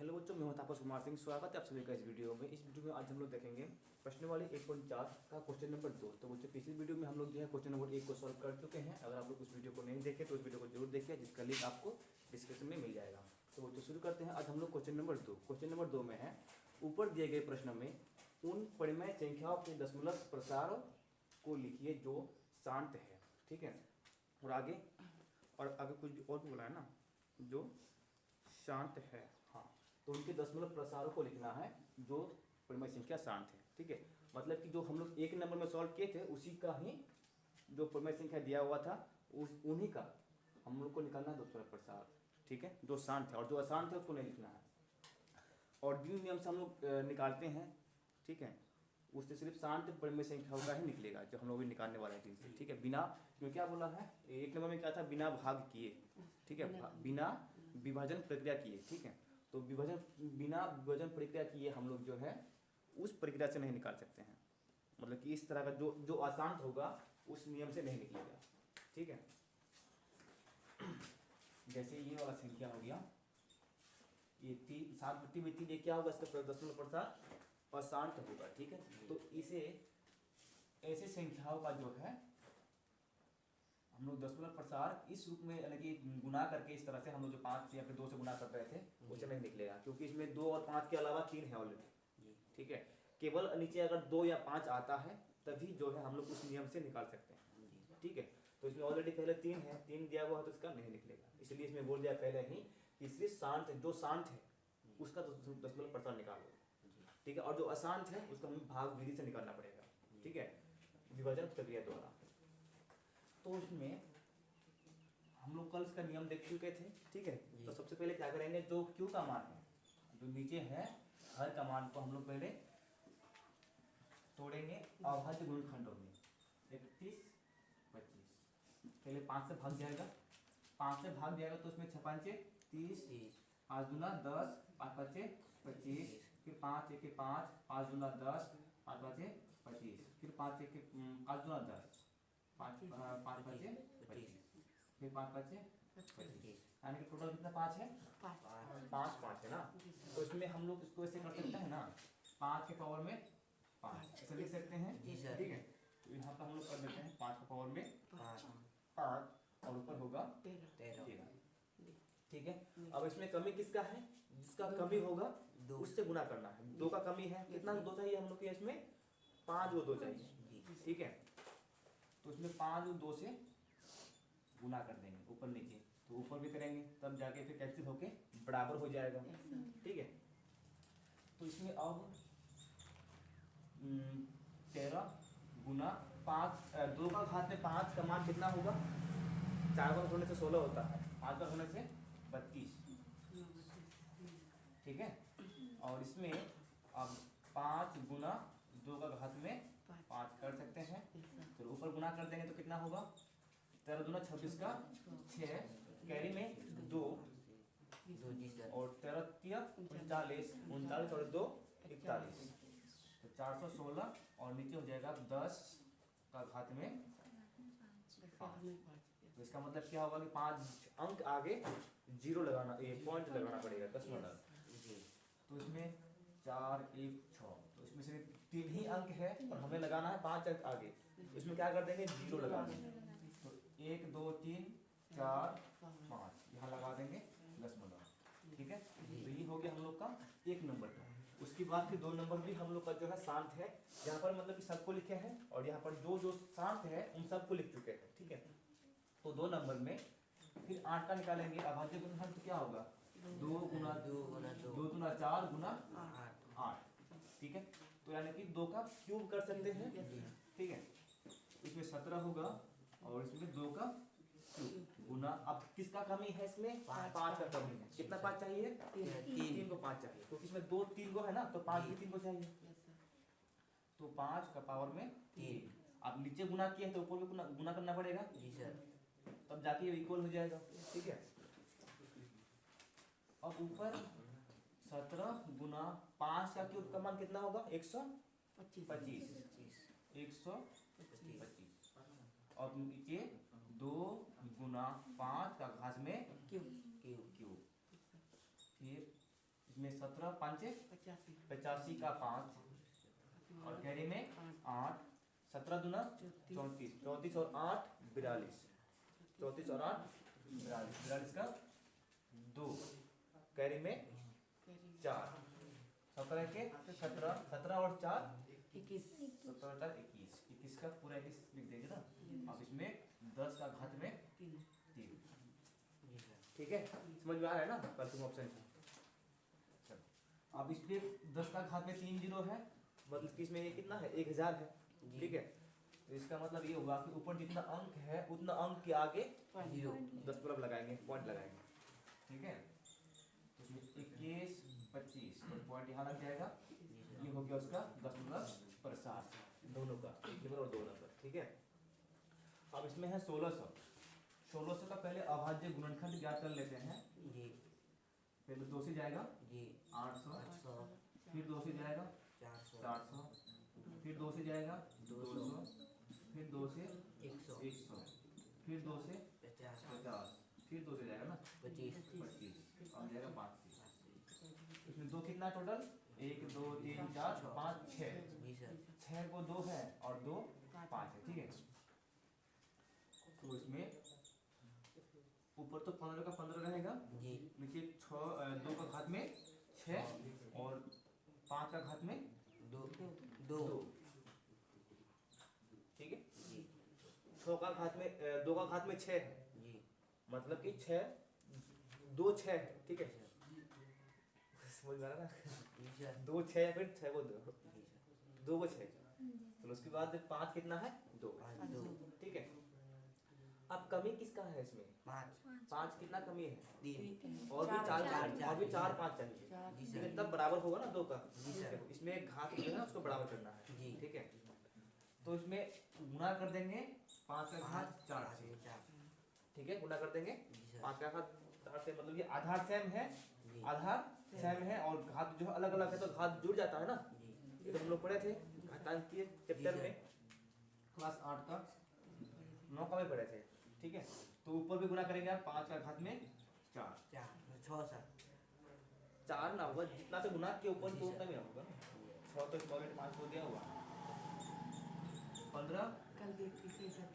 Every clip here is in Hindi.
हेलो बच्चों, मैं हूं तापस कुमार सिंह। स्वागत है आप सभी का इस वीडियो में। इस वीडियो में आज हम लोग देखेंगे प्रश्नावली 1.4 का क्वेश्चन नंबर 2। तो बच्चों पिछली वीडियो में हम लोग जो है क्वेश्चन नंबर 1 को सॉल्व कर चुके हैं। अगर आप लोग उस वीडियो को नहीं देखे तो उस वीडियो को जरूर देखिए, जिसका लिंक आपको डिस्क्रिप्शन में मिल जाएगा। तो बच्चों शुरू करते हैं। आज हम लोग क्वेश्चन नंबर 2। क्वेश्चन नंबर 2 में है, ऊपर दिए गए प्रश्न में उन परिमेय संख्याओं के दशमलव प्रसार को लिखिए जो शांत है। ठीक है, और आगे कुछ और भी बोला है ना, जो शांत है। हाँ, तो उनके दशमलव प्रसारों को लिखना है जो परिमेय संख्या शांत है। ठीक है, मतलब कि जो हम लोग 1 नंबर में सॉल्व किए थे उसी का ही जो परिमेय संख्या दिया हुआ था उन्हीं का हम लोग को निकालना है दशमलव प्रसार। ठीक है, जो शांत है, और जो अशांत है उसको नहीं लिखना है। और जिन नियम से हम लोग निकालते हैं, ठीक है, उससे सिर्फ शांत परिमेय संख्याओं का ही निकलेगा जो हम लोग भी निकालने वाले हैं इनसे। ठीक है, बिना, क्यों क्या बोला है 1 नंबर में क्या था, बिना भाग किए। ठीक है, बिना विभाजन प्रक्रिया किए। ठीक है, तो बिना विभाजन प्रक्रिया किए हम लोग जो है उस प्रक्रिया से नहीं निकाल सकते हैं। मतलब कि इस तरह का जो अशांत होगा उस नियम से नहीं निकलेगा। ठीक है, जैसे ये वाला संख्या हो गया, ये 7/3 ये क्या होगा, इसका दशमलव प्रसार अशांत होगा। ठीक है, तो इसे ऐसे संख्याओं का जो है हम लोग दशमलव प्रसार इस रूप में, यानी कि गुना करके इस तरह से हम लोग जो 5 या फिर 2 से गुना कर रहे थे उसे नहीं निकलेगा, क्योंकि इसमें 2 और 5 के अलावा 3 है ऑलरेडी। ठीक है, केवल नीचे अगर 2 या 5 आता है तभी जो है हम लोग उस नियम से निकाल सकते हैं। ठीक है, तो इसमें ऑलरेडी पहले 3 है, 3 दिया हुआ है तो इसका नहीं निकलेगा। इसलिए इसमें बोल दिया पहले ही कि सिर्फ शांत, जो शांत है उसका दशमलव प्रसार निकालो। ठीक है, और जो अशांत है उसको हमें भाग विधि से निकालना पड़ेगा। ठीक है, विभाजन प्रक्रिया द्वारा। तो उसमें हम लोग कल इसका नियम देख चुके थे। ठीक है, तो सबसे पहले क्या करेंगे, जो क्यू का मान है, जो नीचे है हर का मान को हम लोग पहले तोड़ेंगे अभाज्य गुणनखंडों में। 31, 25 पहले 5 से भाग जाएगा, 5 से भाग जाएगा तो उसमें 6 5 30, 5 दूना 10, 5 5 25, फिर 5 1 5, 5 दूना 10, 5 5 25, फिर 5 1 5 दूना 10, 5 5 5 25, फिर 5 5 25, यानी कि टोटल कितना 5 है, 5 है ना। तो इसमें हम लोग इसको ऐसे कर सकते हैं ना, 5 के पावर में 5 ऐसे लिख सकते हैं। ठीक है, तो यहाँ पर हम लोग कर देते हैं 5 के पावर में 5 और ऊपर होगा 13। ठीक है, अब इसमें कमी किसका है, जिसका कमी होगा उससे गुना करना है। 2 का कमी है, कितना 2 चाहिए हम लोग के, इसमें 5 और 2 चाहिए। ठीक है, तो इसमें 5 और 2 से गुना कर देंगे ऊपर नीचे, तो ऊपर भी करेंगे तब जाके फिर कैंसिल होके बराबर हो जाएगा। ठीक है, तो इसमें अब 13 गुना 5, 2 का घात में 5 का मान कितना होगा, 4 बार होने से 16 होता है, 5 बार होने से 32। ठीक है, और इसमें अब 5 गुना 2 का घात में 5 कर सकते हैं, तो ऊपर गुना कर देंगे तो कितना होगा, 13 दूना 26 का 6, कैरी में 2 और 13 तिया 39, 39 और 2 41, तो 416 और नीचे हो जाएगा 10 का घात में 5। तो इसका मतलब क्या होगा कि 5 अंक आगे 0 लगाना, ये पॉइंट लगाना पड़ेगा, दशमलव। तो इसमें 4 1 6, तो इसमें से 3 ही अंक है और हमें लगाना है 5 अंक आगे, तो इसमें क्या कर देंगे, 0 लगा देंगे। तो 1 2 3 4 5 यहाँ लगा देंगे दशमलव। ठीक है, तो ये हो गया हम लोग का 1 नंबर का। उसके बाद फिर 2 नंबर भी हम लोग का जो है शांत है, यहाँ पर मतलब कि सबको लिखे हैं और यहाँ पर जो शांत है उन सबको लिख चुके हैं। ठीक है, तो 2 नंबर में फिर 8 का निकालेंगे अभाज्य गुणनखंड, तो क्या होगा 2 गुना 2 गुना 4 गुना 8। ठीक है, तो यानी कि 2 का क्यूब कर सकते हैं। ठीक है, इसमें 17 होगा और इसमें 2 का क्यूब गुना, अब किसका कमी है, इसमें 5 का कमी है। कितना 5 चाहिए, 3 को 5 चाहिए, क्योंकि इसमें 2 3 को है ना, तो 5 भी 3 को चाहिए, तो 5 का पावर में 3। अब नीचे गुना किया है तो ऊपर भी गुना करना पड़ेगा, तब जाके इक्वल हो जाएगा। ठीक है, अब ऊपर 17 गुना 5 का क्यूब का मान कितना होगा, 125, 125, और नीचे 2 गुना 5 का घात में क्यूब, फिर इसमें 17 पाँचे 85 का 5 और कैरी में 8, 17 दूना 34, 34 और 8 42, 34 और 8 42, 42 का 2, कैरी में 4, 17 के 17, 17 और 4 21, 17 और 4 21, 21 का पूरा 21 लिख देंगे ना। अब इसमें 10 का घात में 3, ठीक है, समझ में आ रहा है ना कल तुम ऑप्शन। अब इसलिए 10 का घात में 3 जीरो है, मतलब कि इसमें ये कितना है 1000 है, ठीक है। तो इसका मतलब ये होगा कि ऊपर जितना अंक है उतना अंक के आगे 10 लगाएंगे, पॉइंट लगाएंगे, ठीक है। तो इसमें 21 25 तो पॉइंट यहाँ लग जाएगा, ये हो गया उसका 10% दोनों का, एक नंबर और 2 नंबर, ठीक है। अब इसमें है 1600, 1600 का पहले अभाज्य गुणनखंड ज्ञात कर लेते हैं जी। पहले 2 से जाएगा जी 800, फिर 2 से जाएगा 400, फिर 2 से जाएगा 200, फिर 2 से 100, फिर 2 से 50, फिर 2 से जाएगा ना 25 और जाएगा 5। इसमें 2 कितना टोटल 1 2 3 4 5 6 को 2 है और 2 5 है, ठीक है। तो इसमें ऊपर तो 15 का 15 रहेगा जी, नीचे 2 का घात में 6 और 5 का घात में 2, ठीक है। 6 का घात में 2 का घात में 6 है जी, मतलब कि 6 2 6 है, ठीक है, समझ में आ रहा ना 2 6 फिर 6 को 2 को 6, तो उसके बाद 5 कितना है 2, ठीक है। अब कमी किसका है इसमें 5 कितना कमी है 3 और भी 4 और भी 4 5 चाहिए, ठीक है, तब बराबर होगा ना 2 का। इसमें एक घात जो है उसको बराबर करना है, ठीक है। तो इसमें गुणा कर देंगे 5 का घात 4 से, ठीक है, गुणा कर देंगे 5 का घात 4 से, मतलब ये आधार सेम है, आधार सेम है और घात जो अलग अलग है तो घात जुड़ जाता है ना, ये तो हम लोग पढ़े थे घातांक के चैप्टर में क्लास 8 का 9 का में पढ़े थे, ठीक है। तो ऊपर भी गुणा करेंगे आप 5 का घात में 4 4 ना होगा, जितना से गुणा के ऊपर तो उतना भी होगा, 6 तो 5 को दिया हुआ 15 कल देखी थी सब,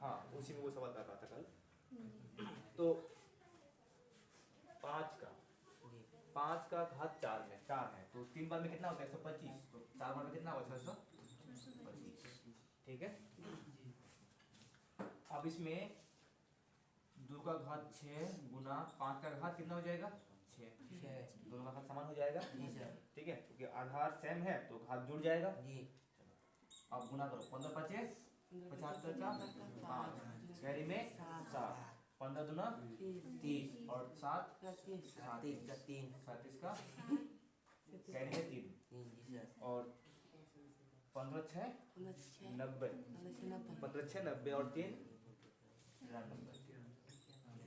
हाँ उसी में वो सवाल कर रहा था कल। तो 5 का घात 4 है तो 3 बार में कितना होता है 125, तो 4 बार में कितना होगा 625, ठीक है। अब इसमें 2 का घात 6 गुना 5 का घात कितना हो जाएगा 6, दोनों का घात समान हो जाएगा जी सर, ठीक है, क्योंकि आधार सेम है तो घात जुड़ जाएगा जी। अब गुना करो 15 5 75 का 5, कैरी में 7, 15 दूना 30 और 7 37 का कैरी में 3 और 15 6 90, 15 6 90 और 3 93,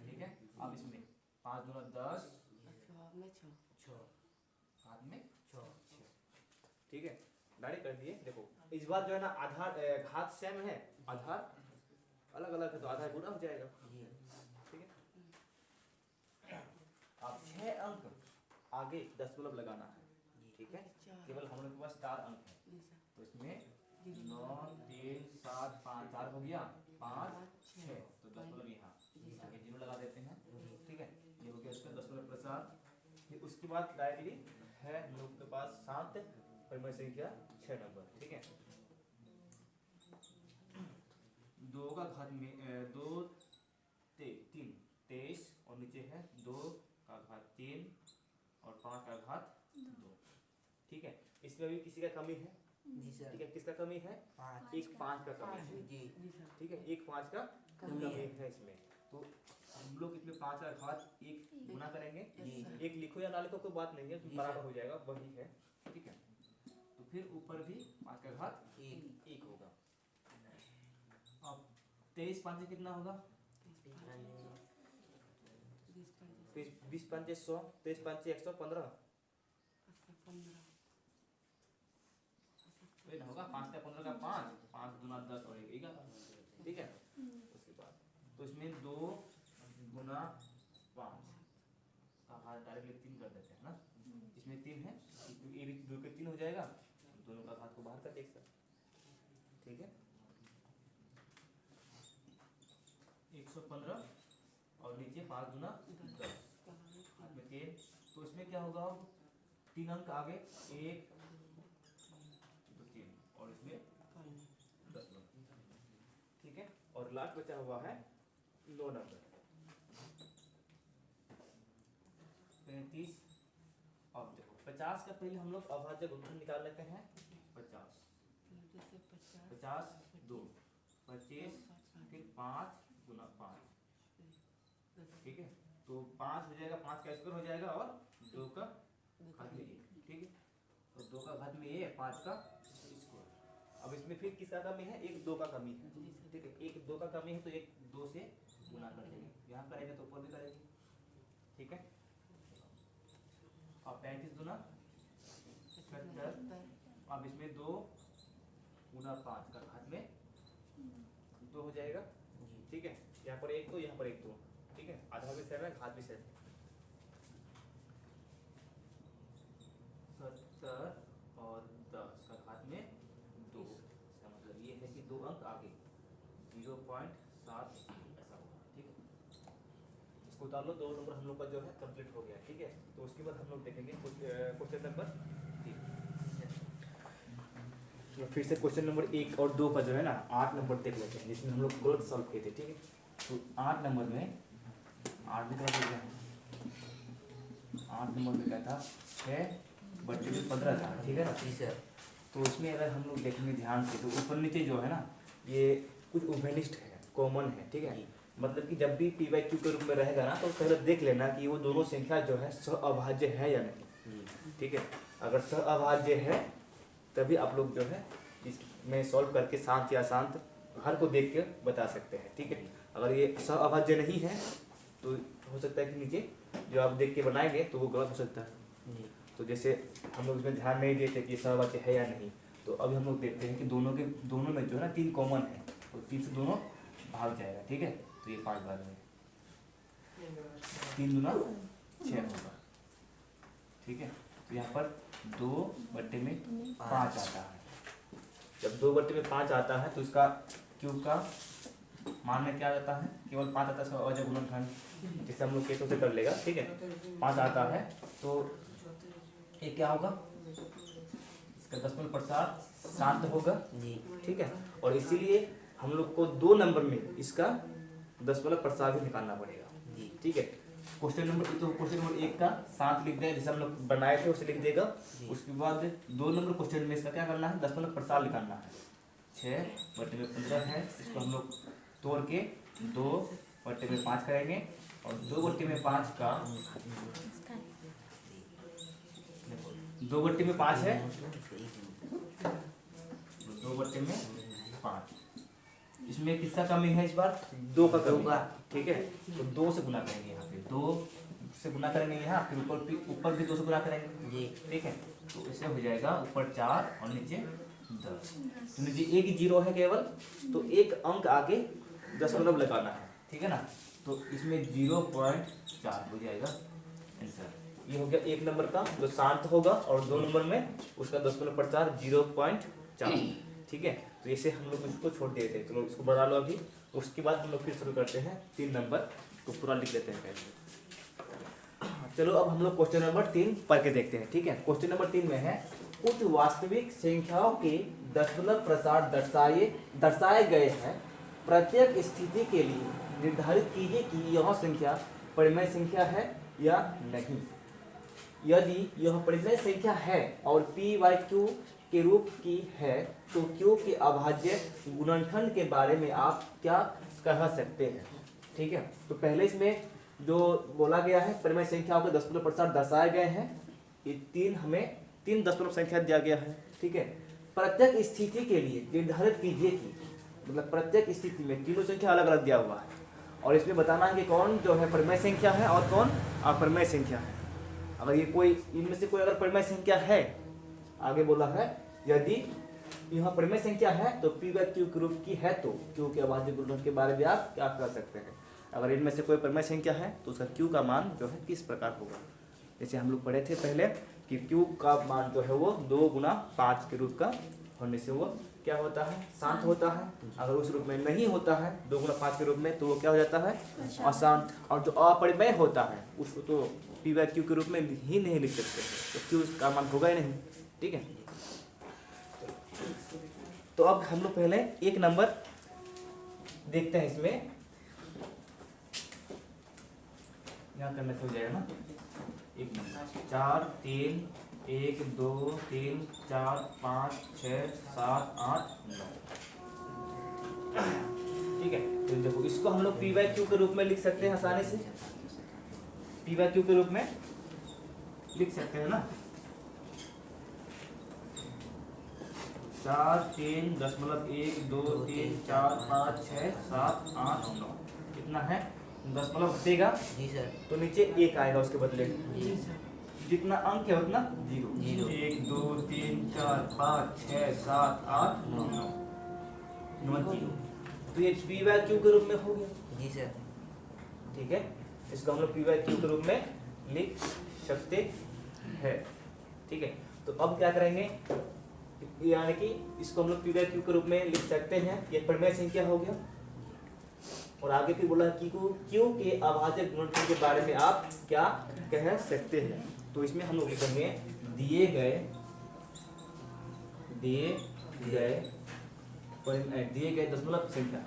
ठीक है। अब इसमें 5 दूना 10 हाथ में 6, ठीक है, डायरेक्ट कर दिए। देखो इस बार जो है ना आधार घात सेम है, आधार अलग अलग है तो आधार गुना हो जाएगा, ठीक है। अब 6 अंक आगे 10 लगाना है, ठीक है, केवल हम लोग के पास 4 अंक है, तो इसमें 9 3 7 5 4 हो गया 5 6, तो 10 यहाँ आगे 0 लगा देते हैं, ठीक है। ये हो गया इसका 10 प्रसाद। फिर उसके बाद डायरेक्टली है हम लोग के पास 7 परिमेय संख्या 6 नंबर, ठीक है। 2 का घात में 2 3 23 और नीचे है 2 का घात 3 और 5 का घात 2, ठीक है। इसमें भी किसी का कमी है जी सर, ठीक है, किसका कमी है 1 5 का कमी है जी, ठीक है, 1 5 का कमी है इसमें। तो हम लोग इसमें 5 का घात 1 गुना करेंगे, एक लिखो या ना लिखो कोई बात नहीं है, बराबर हो जाएगा वही है, ठीक है। तो फिर ऊपर भी 5 का घात 1 होगा। अब 23 5 कितना होगा 20 5 100, 23 5 115 होगा, 5 का 15 का 5 5 दूना 10 और 1 11, ठीक है। उसके बाद तो इसमें 2 गुना 5 का घात डायरेक्टली 3 कर देते हैं ना, का देख सकते, ठीक है 115 और नीचे 5 गुना 10 हाथ में 3, तो इसमें क्या होगा 3 अंक आगे 1 2 3 और इसमें 10 नंबर, ठीक है। और लास्ट बचा हुआ है 9 नंबर 35। अब देखो 50 का पहले हम लोग अभाज्य गुणनखंड निकाल लेते हैं। 50 2 25 फिर 5 गुना 5, ठीक है। तो 5 हो जाएगा, 5 का स्क्वायर हो जाएगा और 2 का घात में 1, ठीक है। तो 2 का घात में 1 5 का स्क्वायर। अब इसमें फिर किसका कमी है, 1 2 का कमी है, ठीक है। 1 2 का कमी है तो 1 2 से गुना कर देंगे, यहाँ करेंगे तो ऊपर भी करेंगे, ठीक है। अब 35 गुना 70, अब इसमें 2 गुना 5 का घात में 2 हो जाएगा, ठीक है। यहाँ पर 1 2, यहाँ पर 1 2, ठीक है। आधा भी सेम है, घात भी सेम है। 70 और 10 का घात में 2, इसका मतलब ये है कि 2 अंक आगे 0.7 ऐसा होगा, ठीक है। इसको उतार लो, 2 नंबर हम लोग का जो है कंप्लीट हो गया, ठीक है। तो उसके बाद हम लोग देखेंगे क्वेश्चन नंबर 3। फिर से क्वेश्चन नंबर 1 और 2 का जो है ना 8 नंबर देख लेते हैं, जिसमें हम लोग गलत सॉल्व किए थे, ठीक है। तो 8 नंबर में 8 में क्या था, 8 नंबर में क्या था 6/15 था, ठीक है ना। तो उसमें अगर हम लोग देखेंगे ध्यान से तो ऊपर नीचे जो है ना ये कुछ उभयनिष्ठ है, कॉमन है, ठीक है। मतलब कि जब भी p/q के रूप में रहेगा ना तो पहले देख लेना कि वो दोनों संख्या जो है सहअभाज्य है या नहीं, ठीक है। अगर सहअभाज्य है तभी आप लोग जो है इसमें सॉल्व करके शांत या शांत हर को देख के बता सकते हैं, ठीक है। अगर ये सहअभाज्य नहीं है तो हो सकता है कि नीचे जो आप देख के बनाएंगे तो वो गलत हो सकता है। तो जैसे हम लोग इसमें ध्यान नहीं देते कि सहअभाज्य है या नहीं, तो अभी हम लोग देखते हैं कि दोनों में जो है ना 3 कॉमन है, तो 3 से दोनों भाग जाएगा, ठीक है। तो ये 5 भाग में 3 गुना 6 होगा, ठीक है। तो यहाँ पर 2/5 आता है। जब 2/5 आता है तो इसका क्यूब का मान में क्या आता है, केवल 5 आता है, इसका अभाज्य गुणनखंड जिसे हम लोग केसों से कर लेगा, ठीक है। 5 आता है तो ये क्या होगा, इसका 10% शांत होगा, ठीक है। और इसीलिए हम लोग को 2 नंबर में इसका 10% भी निकालना पड़ेगा, ठीक है। क्वेश्चन नंबर 1 का शांत लिख दें, जैसे हम लोग बनाए थे उसे लिख देगा। उसके बाद 2 नंबर क्वेश्चन में इसका क्या करना है, 10% निकालना है। 6/15 है, इसको हम लोग तोड़ के 2/5 करेंगे और 2/5 का 2/5 है, 2/5 इसमें किसका कमी है, इस बार 2 का कमी है, ठीक है। तो 2 से गुना करेंगे, यहाँ पे 2 से गुना करेंगे, यहाँ फिर ऊपर भी 2 से गुना करेंगे, ठीक है। तो इससे हो जाएगा ऊपर 4 और नीचे 10। तो नीचे एक ही 0 है केवल, तो एक अंक आगे 10 लगाना है, ठीक है ना। तो इसमें 0.4 हो जाएगा आंसर। ये हो गया 1 नंबर का जो शांत होगा, और 2 नंबर में उसका 10/4 0.4, ठीक है। तो इसे हम लोग इसको छोड़ देते हैं, चलो इसको बढ़ा लो अभी। उसके बाद हम लोग फिर शुरू करते हैं 3 नंबर को पूरा लिख लेते हैं पहले। चलो अब हम लोग क्वेश्चन नंबर 3 पढ़ के देखते हैं, ठीक है। क्वेश्चन नंबर 3 में है कुछ वास्तविक संख्याओं के दशमलव प्रसार दर्शाए गए हैं। प्रत्येक स्थिति के लिए निर्धारित कीजिए कि यह संख्या परिमेय संख्या है या नहीं। यदि यह परिमेय संख्या है और p/q के रूप की है तो q के अभाज्य गुणनखंड के बारे में आप क्या कह सकते हैं, ठीक है। तो पहले इसमें जो बोला गया है परिमेय संख्याओं के 10% दर्शाए गए हैं, ये हमें 3 दशमलव संख्या दिया गया है, ठीक है। प्रत्येक स्थिति के लिए निर्धारित कीजिए कि, मतलब प्रत्येक स्थिति में तीनों संख्या अलग अलग दिया हुआ है और इसमें बताना है कि कौन जो है परिमेय संख्या है और कौन अपरिमेय संख्या है। अगर ये कोई इनमें से कोई अगर परिमेय संख्या है, आगे बोला है यदि यह परिमेय संख्या है तो p/q के रूप की है तो q के अभाज्य गुणनखंड के बारे में आप क्या कर सकते हैं। अगर इनमें से कोई परिमेय संख्या है तो उसका q का मान जो है किस प्रकार होगा। जैसे हम लोग पढ़े थे पहले कि q का मान जो है वो 2 गुना 5 के रूप का होने से वो क्या होता है, शांत होता है। अगर उस रूप में नहीं होता है 2 गुना 5 के रूप में, तो वो क्या हो जाता है, अशांत। और जो अपरिमेय होता है उसको तो पी बाय क्यू के रूप में ही नहीं लिख सकते, तो क्यू का मान होगा ही नहीं। ठीक है, तो अब हम लोग पहले एक नंबर देखते हैं। इसमें यहाँ करने से हो जाएगा ना, एक नंबर 4 3 1 2 3 4 5 6 7 8 9। ठीक है, तो देखो इसको हम लोग पी बाय क्यू के रूप में लिख सकते हैं आसानी से, पी बाय क्यू के रूप में लिख सकते हैं ना। 4 3 .1 2 3 4 5 6 7 8 9 कितना है, 10 हटेगा जी सर। तो नीचे 1 आएगा उसके बदले। जी सर। जितना अंक है उतना जीरो। 1 2 3 4 5 6 7 8 9 9 जीरो। तो ये पी बाय क्यू के रूप में हो गया। जी सर। ठीक है, इसको हम लोग पी बाय क्यू के रूप में लिख सकते हैं। ठीक है, तो अब क्या करेंगे, यानी कि इसको हम लोग पी बाय क्यू के रूप में लिख सकते हैं। ये परिमेय संख्या हो गया। और आगे फिर बोला कि क्यू के अभाज्य गुणनखंड के बारे में आप क्या कह सकते हैं। तो इसमें हम लोग लिखेंगे दिए गए दशमलव संख्या,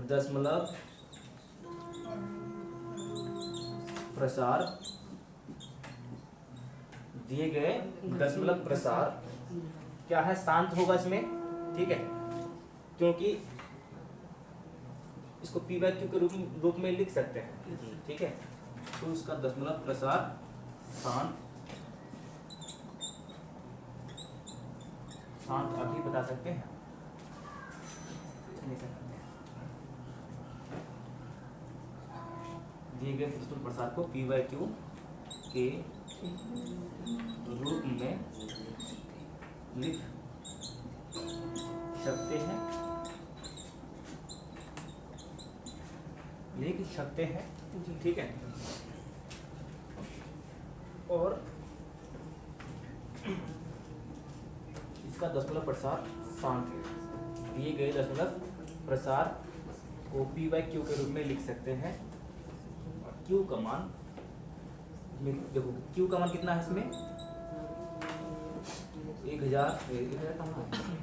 दशमलव प्रसार, दिए गए दशमलव प्रसार क्या है, शांत होगा इसमें। ठीक है, क्योंकि इसको पी बाय क्यू के रूप में लिख सकते हैं। ठीक है, तो उसका दशमलव प्रसार शांत अभी बता सकते हैं। दिए गए दशमलव प्रसार को पी बाय क्यू के रूप में लिख सकते हैं। ठीक है, और इसका दशमलव प्रसार शांत है। दिए गए दशमलव प्रसार को पी बाय क्यू के रूप में लिख सकते हैं। और क्यू का मान देखो, क्यू का मान कितना है इसमें, 1000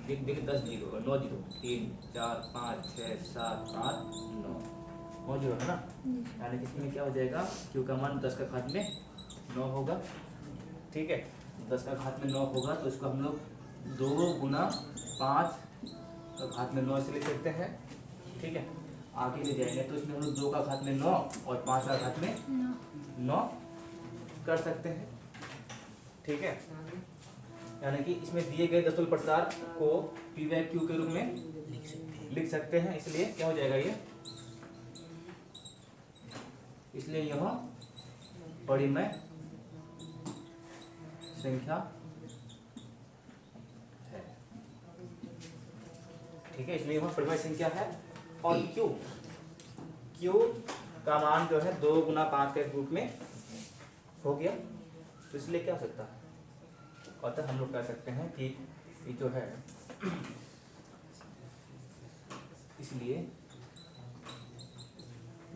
देखिए 10 जीरो और 9 जीरो, 3 4 5 6 7 8 9 9 जीरो है ना। यानी कि इसमें क्या हो जाएगा, क्यू का मान 10 का घात में 9 होगा। ठीक है, 10 का घात में 9 होगा, तो इसको हम लोग 2 गुना 5 का घात में 9 से लिख सकते हैं। ठीक है, आगे ले जाएंगे तो इसमें हम लोग 2 का घात में 9 और 5 का घात में 9 कर सकते हैं। ठीक है, यानी कि इसमें दिए गए दशमलव प्रसार को पी बाय क्यू के रूप में लिख सकते हैं। इसलिए क्या हो जाएगा ये, इसलिए यह परिमेय संख्या है। ठीक है, इसलिए यह परिमेय संख्या है। और क्यू का मान जो है 2 गुना 5 के रूप में हो गया। तो इसलिए क्या हो सकता है, अतः हम लोग कह सकते हैं कि ये जो है, इसलिए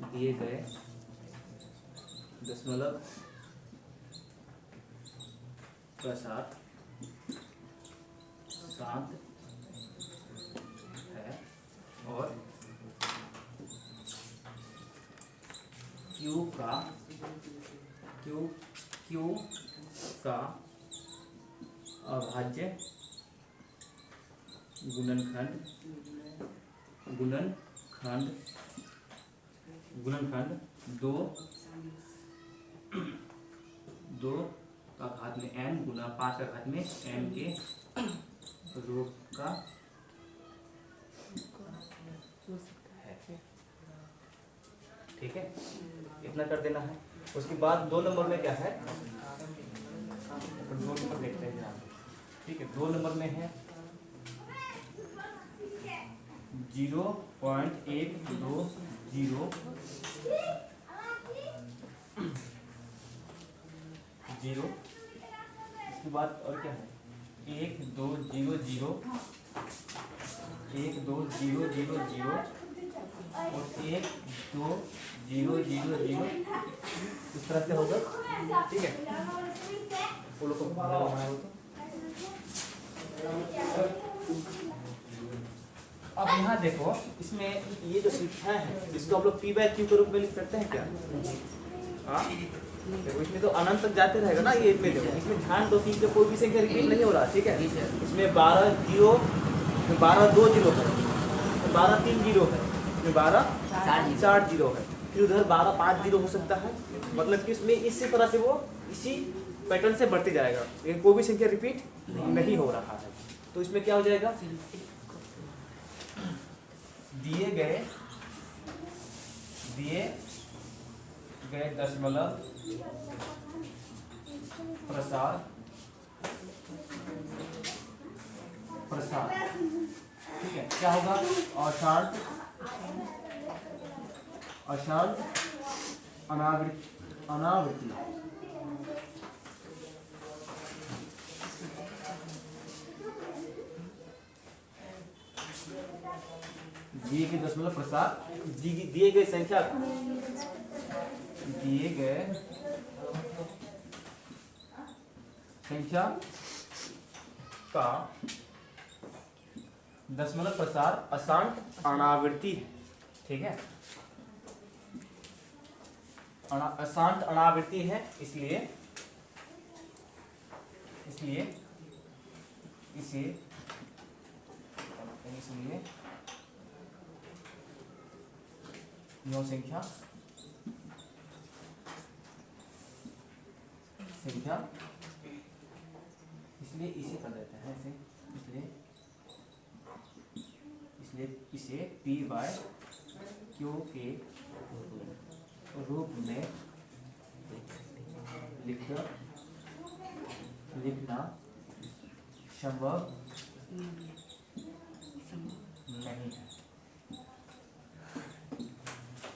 दिए गए दशमलव प्रसार शांत है और क्यू का अभाज्य गुणनखंड 2 का घात में n गुना 5 का घात में n के रूप का है। ठीक है, इतना कर देना है। उसके बाद 2 नंबर में क्या है, 2 नंबर देखते हैं यहाँ। ठीक है, 2 नंबर में है 0.120। इसके बाद और क्या है, 1 2 0 0 1 2 0 0 0 और 1 2 0 0 0 इस तरह से होगा, ठीक है। वो लोग को अब यहाँ देखो, इसमें ये जो संख्या है इसको हम लोग p/q के रूप में लिख सकते हैं क्या? हाँ, देखो इसमें तो अनंत तक जाते रहेगा ना ये। इसमें देखो, इसमें ध्यान दो कि इसमें कोई भी संख्या रिपीट नहीं हो रहा, ठीक है। इसमें 12 0, 12 2 0 है, 12 3 0 है, इसमें 12 4 0 है, फिर उधर 12 5 0 हो सकता है। मतलब कि इसमें इसी तरह से वो इसी पैटर्न से बढ़ते जाएगा, लेकिन कोई भी संख्या रिपीट नहीं हो रहा है। तो इसमें क्या हो जाएगा, दिए गए दशमलव प्रसार ठीक है, क्या होगा, अशांत अनावृत्ति दिए गए दशमलव प्रसार, दिए गए संख्या का दशमलव प्रसार अशांत अनावृत्ति है, ठीक है। अशांत अनावृत्ति है, इसलिए यह संख्या इसलिए इसे कर देते हैं ऐसे, इसलिए इसे p/q के रूप में लिखना संभव नहीं है,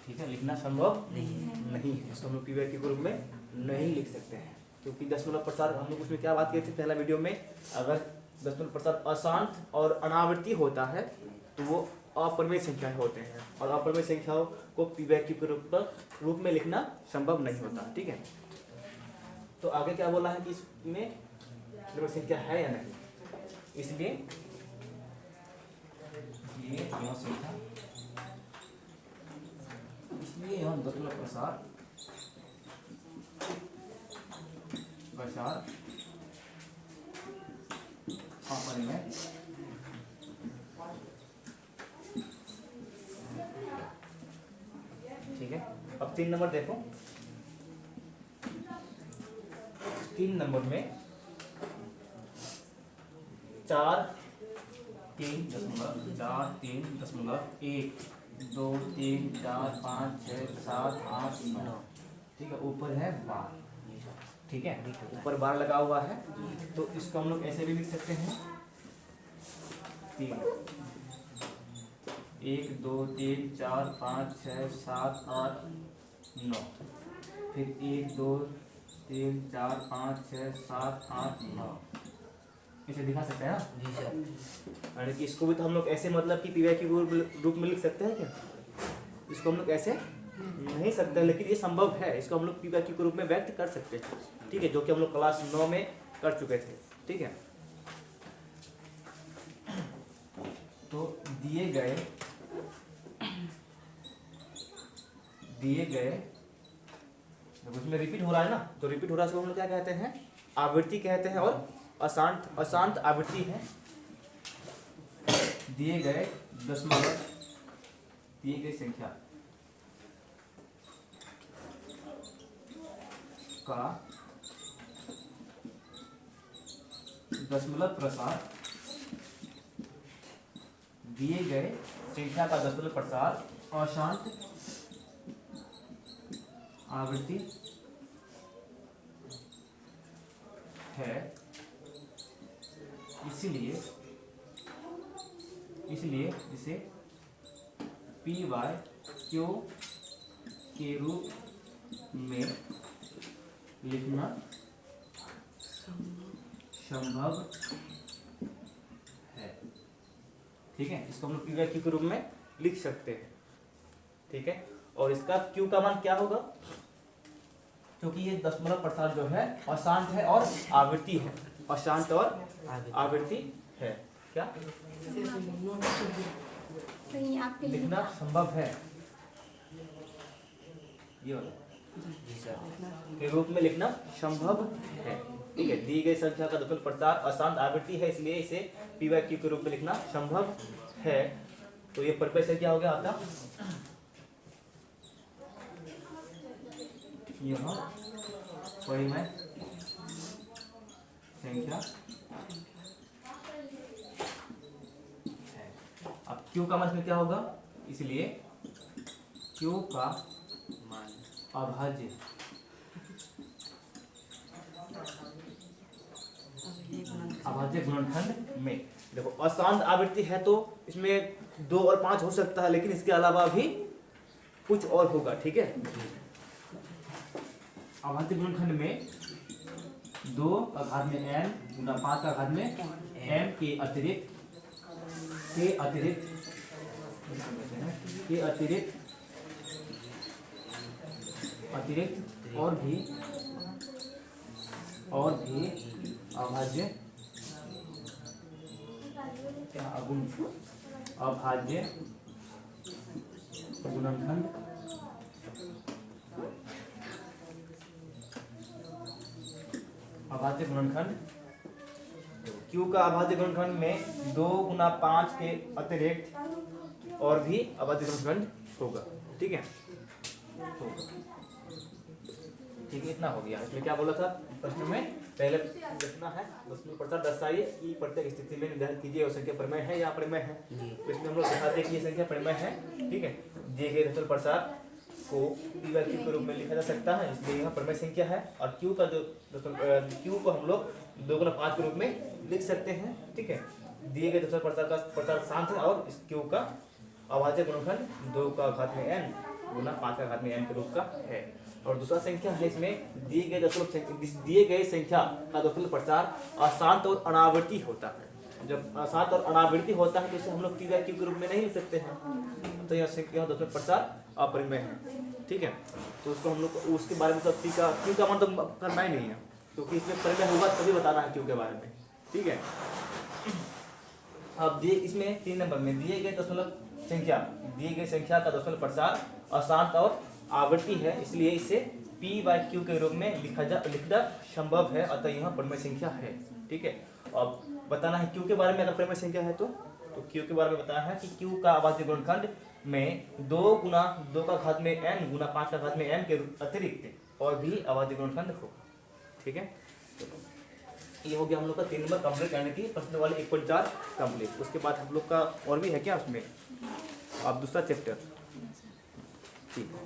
ठीक है। लिखना संभव नहीं है, इसको हम लोग p/q के रूप में नहीं लिख सकते हैं, क्योंकि दशमलव प्रसार हम लोग उसमें क्या बात किए थे पहला वीडियो में, अगर दशमलव प्रसार अशांत और अनावृत्ति होता है तो वो अपरिमेय संख्याएं होते हैं, और अपरिमेय संख्याओं को p/q के रूप में लिखना संभव नहीं होता, ठीक है। तो आगे क्या बोला है कि इसमें संख्या है या नहीं, इसलिए ये संख्या, इसलिए हम दशमलव प्रसार अपरिमेय ठीक है। अब 3 नंबर देखो, 3 नंबर में 4 3 दशमलव 1 2 3 4 5 6 7 8 9, ठीक है। ऊपर है 12, ठीक है, ऊपर 12 लगा हुआ है, तो इसको हम लोग ऐसे भी लिख सकते हैं, 3 1 2 3 4 5 6 7 8 9, फिर 1 2 3 4 5 6 7 8 9, इसे दिखा सकते हैं ना जी सर। अरे कि इसको भी तो हम लोग ऐसे मतलब कि p/q रूप में लिख सकते हैं क्या? इसको हम लोग ऐसे नहीं सकते, लेकिन ये संभव है, इसको हम लोग p/q के रूप में व्यक्त कर सकते हैं, ठीक है, जो कि हम लोग क्लास 9 में कर चुके थे, ठीक है। तो दिए गए उसमें रिपीट हो रहा है ना, तो रिपीट हो रहा है, हम लोग क्या कहते हैं, आवृत्ति कहते हैं, और अशांत आवृत्ति है। दिए गए संख्या का दशमलव प्रसार, दिए गए संख्या का दशमलव प्रसार अशांत आवृत्ति है, इसलिए इसे p/q के रूप में लिखना संभव ठीक है, इसको हम लोग पी बाई क्यू के रूप में लिख सकते हैं। ठीक है, और इसका क्यू का मान क्या होगा, क्योंकि ये दशमलव प्रसार जो है अशांत है और आवृत्ति है, अशांत और आवृत्ति है। क्या लिखना संभव है, ये वाला के रूप में लिखना संभव है। ठीक है, दी गई संख्या का दशमलव प्रसार अशांत आवृत्ति है, इसलिए इसे पी बाई क्यू के रूप में लिखना संभव है। तो ये परिचय से क्या हो गया आपका, यह परिमेय संख्या है। अब क्यू का मान में क्या होगा, इसलिए क्यू का मान अभाज्य गुणनखंड में, देखो अशांत आवृत्ति है तो इसमें 2 और 5 हो सकता है, लेकिन इसके अलावा भी कुछ और होगा। ठीक है, अभाज्य गुणनखंड में 2 का घात में n गुना 5 का घात में m के अतिरिक्त और भी अभाज्य गुणनखंड अभाज्य गुणनखंड क्यू का अभाज्य गुणनखंड में 2 गुना 5 के अतिरिक्त और भी अभाज्य गुणनखंड होगा। ठीक है, ठीक है, इतना हो गया। इसमें क्या बोला था प्रश्न में, पहले लिखना है दशमलव प्रसार दर्शाइए कि प्रत्येक स्थिति में निर्धारित कीजिए और संख्या परिमेय है या परिमेय है। तो इसमें हम लोग दिखाते हैं कि ये संख्या परिमेय है। ठीक है, दिए गए दशमलव प्रसार को पी बाई क्यू के रूप में लिखा जा सकता है, इसलिए यह परिमेय संख्या है। और क्यू का जो क्यू को हम लोग 2 गुना 5 के रूप में लिख सकते हैं। ठीक है, दिए गए दशमलव प्रसार का प्रसार शांत है और इस क्यू का अभाज्य गुणनखंड 2 का घात में n गुना 5 का घात में n के रूप का है। और दूसरा संख्या है, इसमें दिए गए संख्या का दशमलव प्रसार अशांत और अनावृत्ति होता है। जब अशांत और अनावृत्ति होता है तो इसे हम लोग पी बाई क्यू के रूप में नहीं लिख सकते हैं, तो यह दशमलव प्रसार अपरिमेय है। ठीक है, तो उसको हम लोग उसके बारे में, तो क्यू का मान तो करना ही नहीं है, क्योंकि इसमें परिमेय होगा तभी बताना है क्यू के बारे में। ठीक है, अब इसमें 3 नंबर में दिए गए संख्या का दशमलव प्रसार अशांत और आवृत्ति है, इसलिए इसे पी बाई क्यू के रूप में लिखना संभव है, अतः यह परिमेय संख्या है। ठीक है, अब बताना है क्यू के बारे में, अगर परिमेय संख्या है तो क्यू के बारे में बताना है कि क्यू का अभाज्य गुणनखंड में 2 गुना 2 का घात में n गुना 5 का घात में n के अतिरिक्त और भी अभाज्य गुणनखंड होगा। ठीक है, ये हो गया हम लोग का 3 नंबर कंप्लीट करने की, प्रश्न वाले 1.4 कंप्लीट। उसके बाद हम लोग का और भी है क्या उसमें, अब दूसरा चैप्टर। ठीक है।